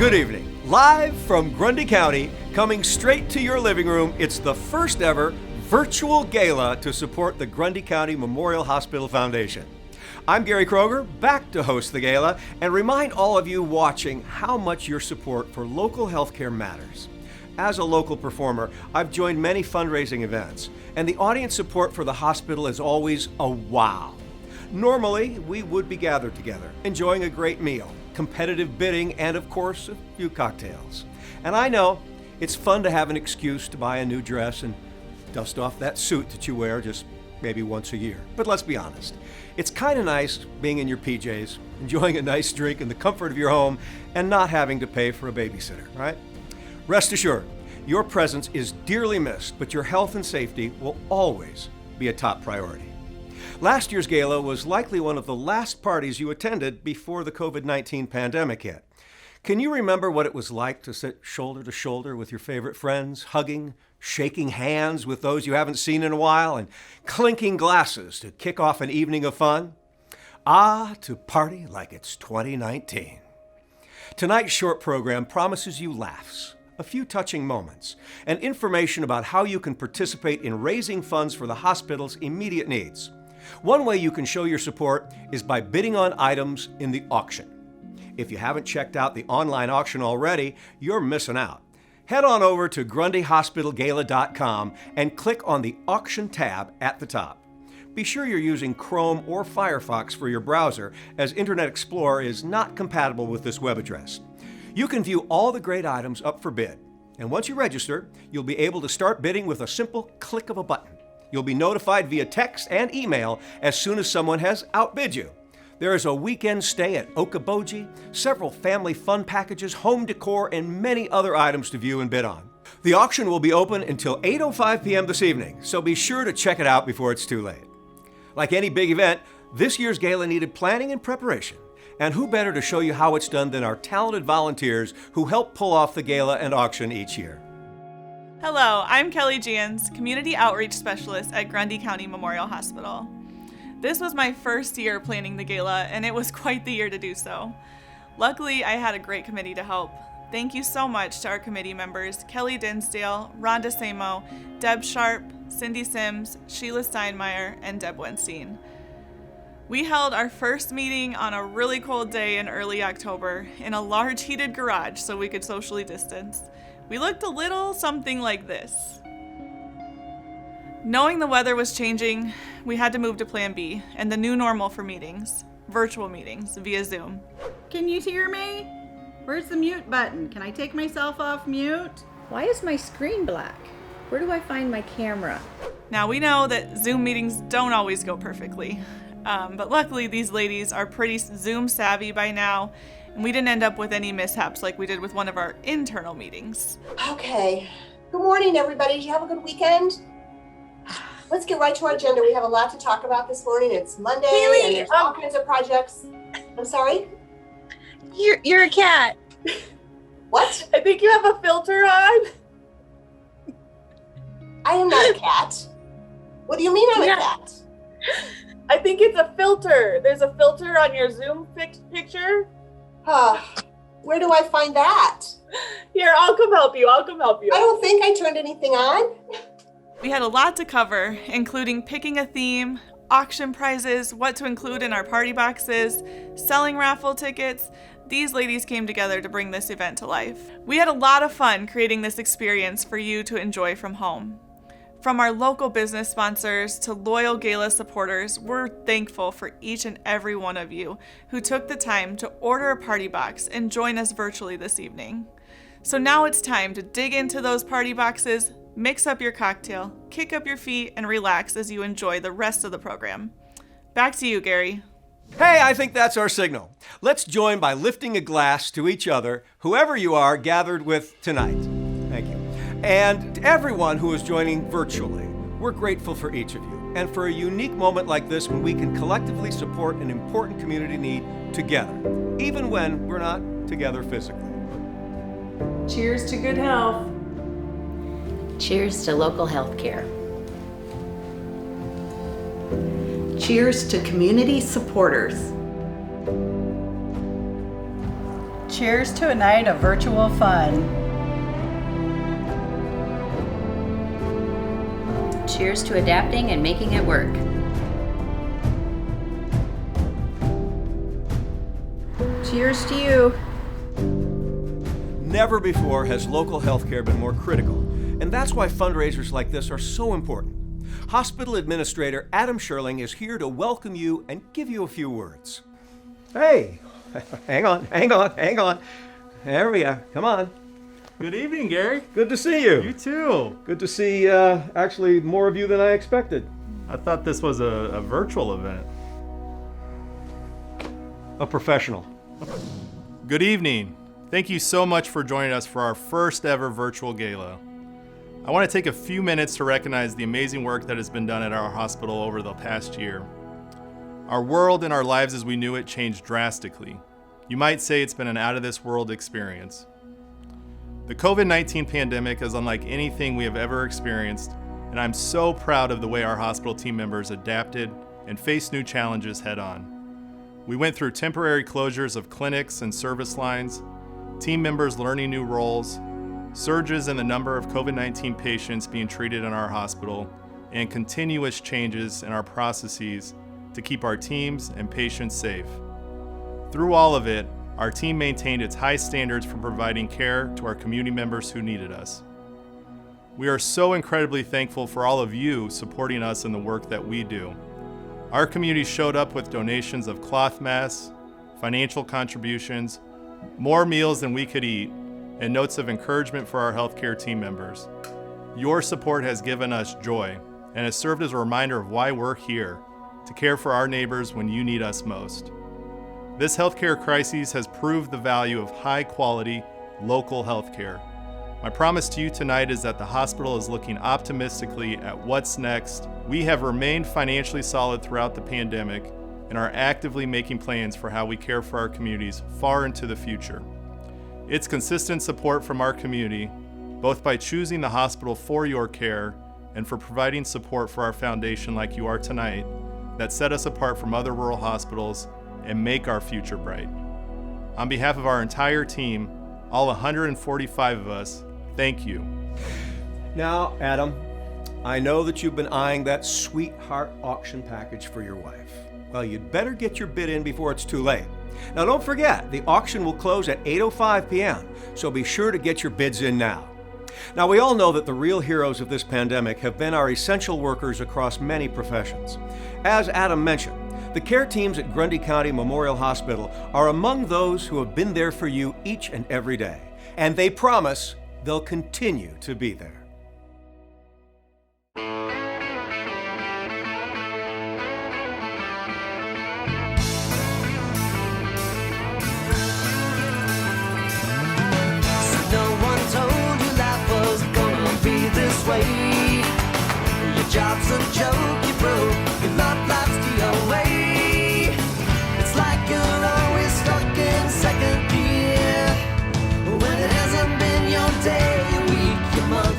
Good evening. Live from Grundy County, coming straight to your living room, it's the first ever virtual gala to support the Grundy County Memorial Hospital Foundation. I'm Gary Kroger, back to host the gala and remind all of you watching how much your support for local healthcare matters. As a local performer, I've joined many fundraising events, and the audience support for the hospital is always a wow. Normally, we would be gathered together, enjoying a great meal, competitive bidding, and of course, a few cocktails. And I know it's fun to have an excuse to buy a new dress and dust off that suit that you wear just maybe once a year. But let's be honest, it's kind of nice being in your PJs, enjoying a nice drink in the comfort of your home, and not having to pay for a babysitter, right? Rest assured, your presence is dearly missed, but your health and safety will always be a top priority. Last year's gala was likely one of the last parties you attended before the COVID-19 pandemic hit. Can you remember what it was like to sit shoulder to shoulder with your favorite friends, hugging, shaking hands with those you haven't seen in a while, and clinking glasses to kick off an evening of fun? Ah, to party like it's 2019. Tonight's short program promises you laughs, a few touching moments, and information about how you can participate in raising funds for the hospital's immediate needs. One way you can show your support is by bidding on items in the auction. If you haven't checked out the online auction already, you're missing out. Head on over to grundyhospitalgala.com and click on the auction tab at the top. Be sure you're using Chrome or Firefox for your browser, as Internet Explorer is not compatible with this web address. You can view all the great items up for bid, and once you register, you'll be able to start bidding with a simple click of a button. You'll be notified via text and email as soon as someone has outbid you. There is a weekend stay at Okoboji, several family fun packages, home decor, and many other items to view and bid on. The auction will be open until 8:05 p.m. this evening, so be sure to check it out before it's too late. Like any big event, this year's gala needed planning and preparation. And who better to show you how it's done than our talented volunteers who help pull off the gala and auction each year. Hello, I'm Kelly Jans, Community Outreach Specialist at Grundy County Memorial Hospital. This was my first year planning the gala, and it was quite the year to do so. Luckily, I had a great committee to help. Thank you so much to our committee members, Kelly Dinsdale, Rhonda Samo, Deb Sharp, Cindy Sims, Sheila Steinmeier, and Deb Wenstein. We held our first meeting on a really cold day in early October in a large heated garage so we could socially distance. We looked a little something like this. Knowing the weather was changing, we had to move to Plan B and the new normal for meetings, virtual meetings via Zoom. Can you hear me? Where's the mute button? Can I take myself off mute? Why is my screen black? Where do I find my camera? Now we know that Zoom meetings don't always go perfectly, but luckily these ladies are pretty Zoom savvy by now, and we didn't end up with any mishaps like we did with one of our internal meetings. Okay. Good morning, everybody. Did you have a good weekend? Let's get right to our agenda. We have a lot to talk about this morning. It's Monday, Haley, and there's all kinds of projects. I'm sorry? You're a cat. What? I think you have a filter on. I am not a cat. What do you mean I'm a cat? I think it's a filter. There's a filter on your Zoom picture. Where do I find that? Here, I'll come help you. I don't think I turned anything on. We had a lot to cover, including picking a theme, auction prizes, what to include in our party boxes, selling raffle tickets. These ladies came together to bring this event to life. We had a lot of fun creating this experience for you to enjoy from home. From our local business sponsors to loyal Gala supporters, we're thankful for each and every one of you who took the time to order a party box and join us virtually this evening. So now it's time to dig into those party boxes, mix up your cocktail, kick up your feet, and relax as you enjoy the rest of the program. Back to you, Gary. Hey, I think that's our signal. Let's join by lifting a glass to each other, whoever you are gathered with tonight. Thank you. And to everyone who is joining virtually, we're grateful for each of you and for a unique moment like this when we can collectively support an important community need together, even when we're not together physically. Cheers to good health. Cheers to local health care. Cheers to community supporters. Cheers to a night of virtual fun. Cheers to adapting and making it work. Cheers to you. Never before has local healthcare been more critical, and that's why fundraisers like this are so important. Hospital Administrator Adam Sherling is here to welcome you and give you a few words. Hey, hang on. There we are, come on. Good evening, Gary. Good to see you. You too. Good to see actually more of you than I expected. I thought this was a virtual event. A professional. Good evening. Thank you so much for joining us for our first ever virtual gala. I want to take a few minutes to recognize the amazing work that has been done at our hospital over the past year. Our world and our lives as we knew it changed drastically. You might say it's been an out-of-this-world experience. The COVID-19 pandemic is unlike anything we have ever experienced, and I'm so proud of the way our hospital team members adapted and faced new challenges head-on. We went through temporary closures of clinics and service lines, team members learning new roles, surges in the number of COVID-19 patients being treated in our hospital, and continuous changes in our processes to keep our teams and patients safe. Through all of it, our team maintained its high standards for providing care to our community members who needed us. We are so incredibly thankful for all of you supporting us in the work that we do. Our community showed up with donations of cloth masks, financial contributions, more meals than we could eat, and notes of encouragement for our healthcare team members. Your support has given us joy and has served as a reminder of why we're here, to care for our neighbors when you need us most. This healthcare crisis has proved the value of high-quality, local healthcare. My promise to you tonight is that the hospital is looking optimistically at what's next. We have remained financially solid throughout the pandemic and are actively making plans for how we care for our communities far into the future. It's consistent support from our community, both by choosing the hospital for your care and for providing support for our foundation like you are tonight, that set us apart from other rural hospitals and make our future bright. On behalf of our entire team, all 145 of us, thank you. Now, Adam, I know that you've been eyeing that sweetheart auction package for your wife. Well, you'd better get your bid in before it's too late. Now, don't forget, the auction will close at 8:05 p.m., so be sure to get your bids in now. Now, we all know that the real heroes of this pandemic have been our essential workers across many professions. As Adam mentioned, the care teams at Grundy County Memorial Hospital are among those who have been there for you each and every day, and they promise they'll continue to be there. Your job's a joke, you broke, your love life's the away. It's like you're always stuck in second gear, when it hasn't been your day, your week, your month,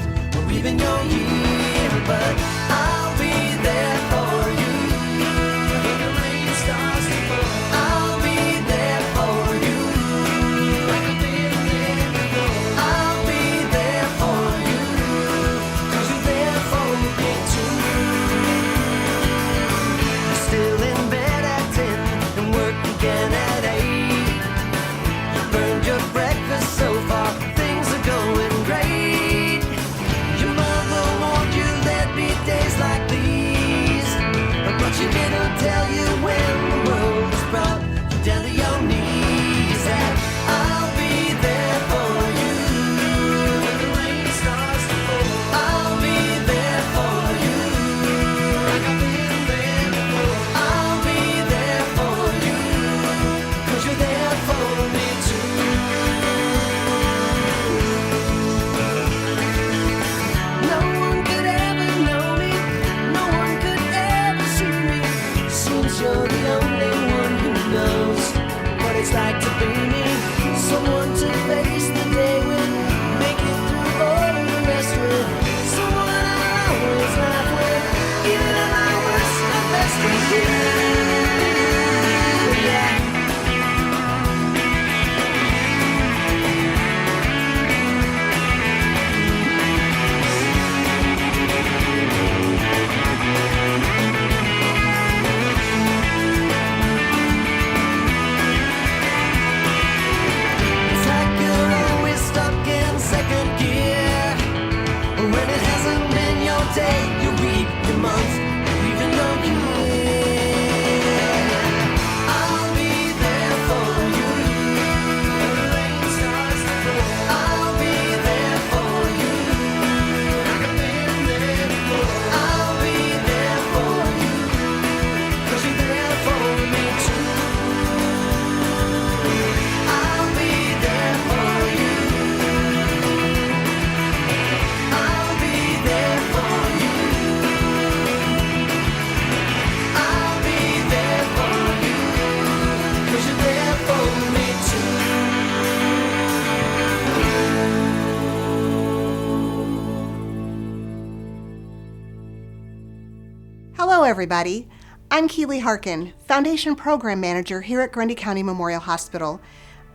everybody. I'm Keely Harkin, Foundation Program Manager here at Grundy County Memorial Hospital.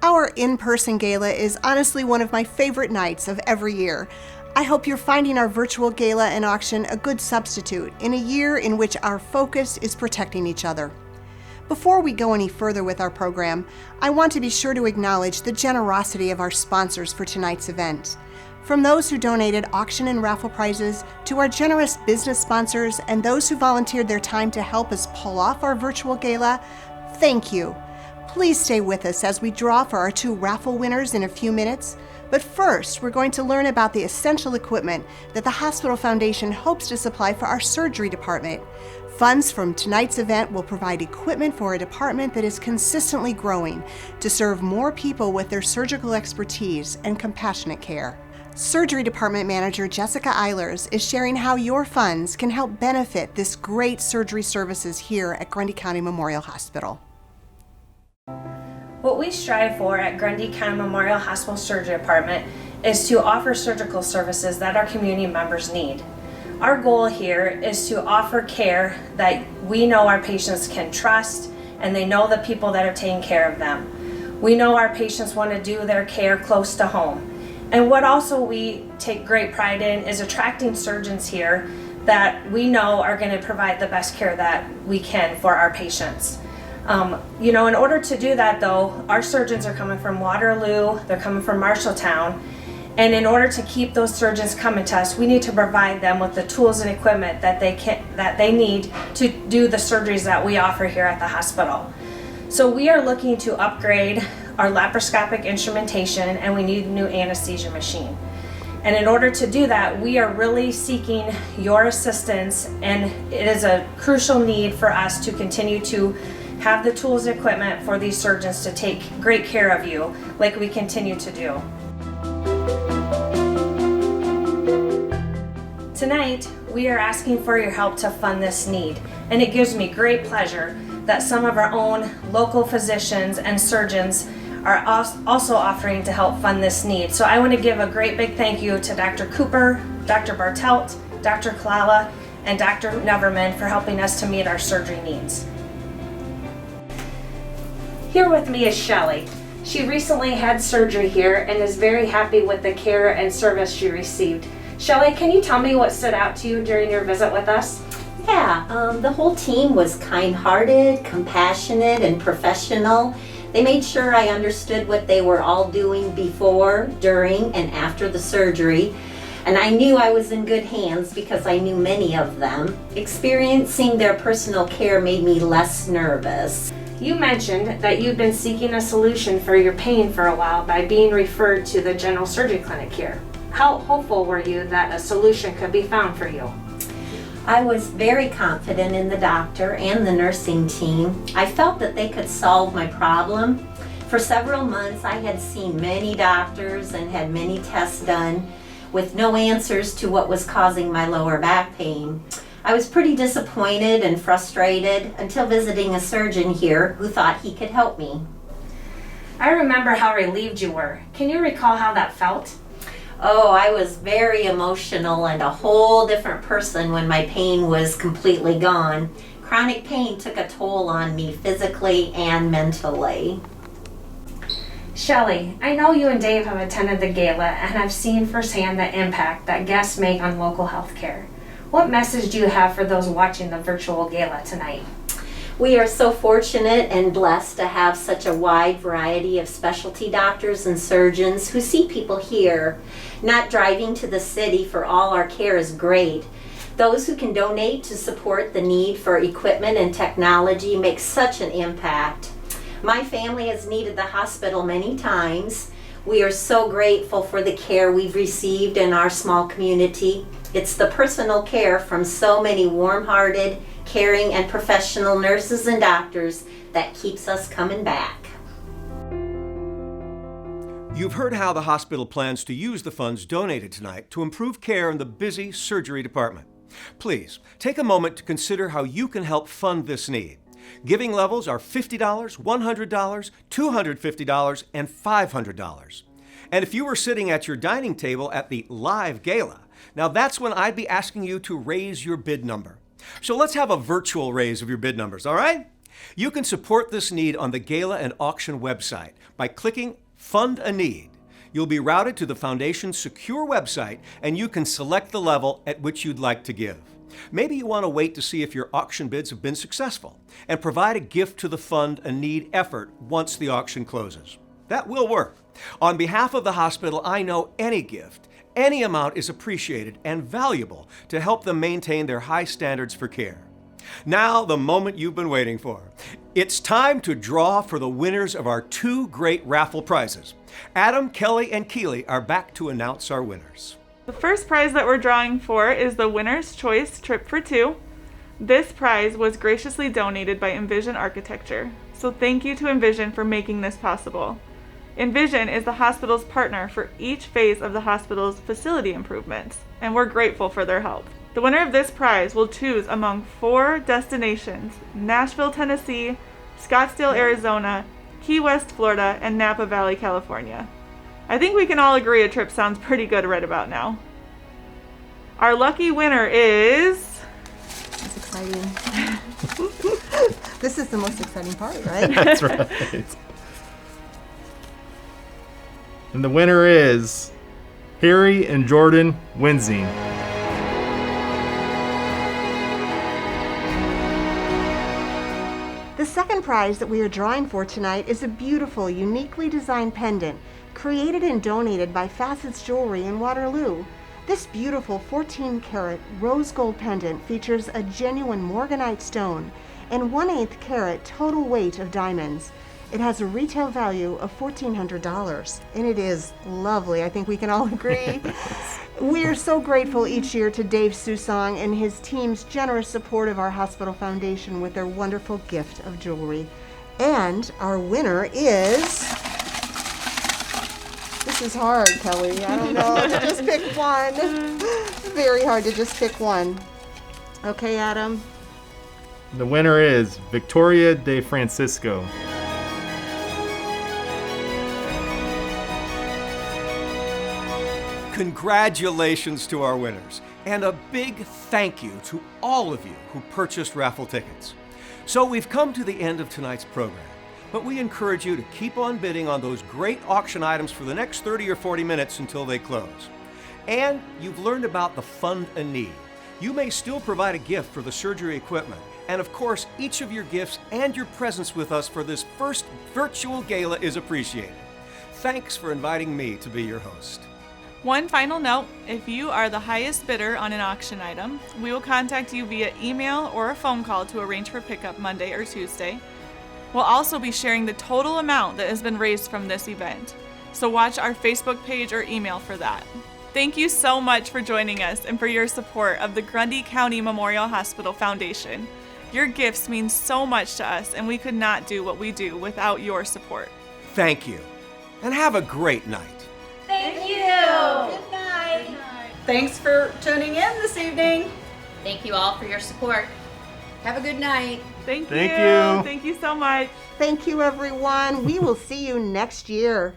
Our in-person gala is honestly one of my favorite nights of every year. I hope you're finding our virtual gala and auction a good substitute in a year in which our focus is protecting each other. Before we go any further with our program, I want to be sure to acknowledge the generosity of our sponsors for tonight's event. From those who donated auction and raffle prizes, to our generous business sponsors, and those who volunteered their time to help us pull off our virtual gala, thank you. Please stay with us as we draw for our 2 raffle winners in a few minutes. But first, we're going to learn about the essential equipment that the Hospital Foundation hopes to supply for our surgery department. Funds from tonight's event will provide equipment for a department that is consistently growing to serve more people with their surgical expertise and compassionate care. Surgery Department Manager Jessica Eilers is sharing how your funds can help benefit this great surgery services here at Grundy County Memorial Hospital. What we strive for at Grundy County Memorial Hospital Surgery Department is to offer surgical services that our community members need. Our goal here is to offer care that we know our patients can trust, and they know the people that are taking care of them. We know our patients want to do their care close to home. And what also we take great pride in is attracting surgeons here that we know are going to provide the best care that we can for our patients. In order to do that though, our surgeons are coming from Waterloo, they're coming from Marshalltown, and in order to keep those surgeons coming to us, we need to provide them with the tools and equipment that they need to do the surgeries that we offer here at the hospital. So we are looking to upgrade our laparoscopic instrumentation, and we need a new anesthesia machine. And in order to do that, we are really seeking your assistance, and it is a crucial need for us to continue to have the tools and equipment for these surgeons to take great care of you like we continue to do. Tonight, we are asking for your help to fund this need, and it gives me great pleasure that some of our own local physicians and surgeons are also offering to help fund this need. So I want to give a great big thank you to Dr. Cooper, Dr. Bartelt, Dr. Gala, and Dr. Neverman for helping us to meet our surgery needs. Here with me is Shelly. She recently had surgery here and is very happy with the care and service she received. Shelly, can you tell me what stood out to you during your visit with us? Yeah, the whole team was kind-hearted, compassionate, and professional. They made sure I understood what they were all doing before, during, and after the surgery. And I knew I was in good hands because I knew many of them. Experiencing their personal care made me less nervous. You mentioned that you've been seeking a solution for your pain for a while by being referred to the general surgery clinic here. How hopeful were you that a solution could be found for you? I was very confident in the doctor and the nursing team. I felt that they could solve my problem. For several months, I had seen many doctors and had many tests done with no answers to what was causing my lower back pain. I was pretty disappointed and frustrated until visiting a surgeon here who thought he could help me. I remember how relieved you were. Can you recall how that felt? Oh, I was very emotional and a whole different person when my pain was completely gone. Chronic pain took a toll on me physically and mentally. Shelly, I know you and Dave have attended the gala and have seen firsthand the impact that guests make on local health care. What message do you have for those watching the virtual gala tonight? We are so fortunate and blessed to have such a wide variety of specialty doctors and surgeons who see people here. Not driving to the city for all our care is great. Those who can donate to support the need for equipment and technology make such an impact. My family has needed the hospital many times. We are so grateful for the care we've received in our small community. It's the personal care from so many warm-hearted, caring, and professional nurses and doctors that keeps us coming back. You've heard how the hospital plans to use the funds donated tonight to improve care in the busy surgery department. Please, take a moment to consider how you can help fund this need. Giving levels are $50, $100, $250, and $500. And if you were sitting at your dining table at the live gala, now that's when I'd be asking you to raise your bid number. So let's have a virtual raise of your bid numbers, all right? You can support this need on the Gala and auction website by clicking Fund a Need. You'll be routed to the Foundation's secure website, and you can select the level at which you'd like to give. Maybe you want to wait to see if your auction bids have been successful and provide a gift to the Fund a Need effort once the auction closes. That will work. On behalf of the hospital, I know any gift, any amount is appreciated and valuable to help them maintain their high standards for care. Now, the moment you've been waiting for. It's time to draw for the winners of our two great raffle prizes. Adam, Kelly, and Keely are back to announce our winners. The first prize that we're drawing for is the Winner's Choice Trip for Two. This prize was graciously donated by Envision Architecture, so thank you to Envision for making this possible. Envision is the hospital's partner for each phase of the hospital's facility improvements, and we're grateful for their help. The winner of this prize will choose among 4 destinations: Nashville, Tennessee, Scottsdale, Arizona, Key West, Florida, and Napa Valley, California. I think we can all agree a trip sounds pretty good right about now. Our lucky winner is... That's exciting. This is the most exciting part, right? That's right. And the winner is Harry and Jordan Wenzing. The second prize that we are drawing for tonight is a beautiful, uniquely designed pendant created and donated by Facets Jewelry in Waterloo. This beautiful 14-karat rose gold pendant features a genuine morganite stone and 1/8 carat total weight of diamonds. It has a retail value of $1,400, and it is lovely. I think we can all agree. We are so grateful each year to Dave Susong and his team's generous support of our hospital foundation with their wonderful gift of jewelry. And our winner is... This is hard, Kelly. I don't know. Just pick one. Very hard to just pick one. Okay, Adam. The winner is Victoria De Francisco. Congratulations to our winners, and a big thank you to all of you who purchased raffle tickets. So we've come to the end of tonight's program, but we encourage you to keep on bidding on those great auction items for the next 30 or 40 minutes until they close. And you've learned about the Fund a Need. You may still provide a gift for the surgery equipment, and of course, each of your gifts and your presence with us for this first virtual gala is appreciated. Thanks for inviting me to be your host. One final note, if you are the highest bidder on an auction item, we will contact you via email or a phone call to arrange for pickup Monday or Tuesday. We'll also be sharing the total amount that has been raised from this event, so watch our Facebook page or email for that. Thank you so much for joining us and for your support of the Grundy County Memorial Hospital Foundation. Your gifts mean so much to us, and we could not do what we do without your support. Thank you, and have a great night. Thank you. Good night. Thanks for tuning in this evening. Thank you all for your support. Have a good night. Thank you. Thank you so much. Thank you, everyone. We will see you next year.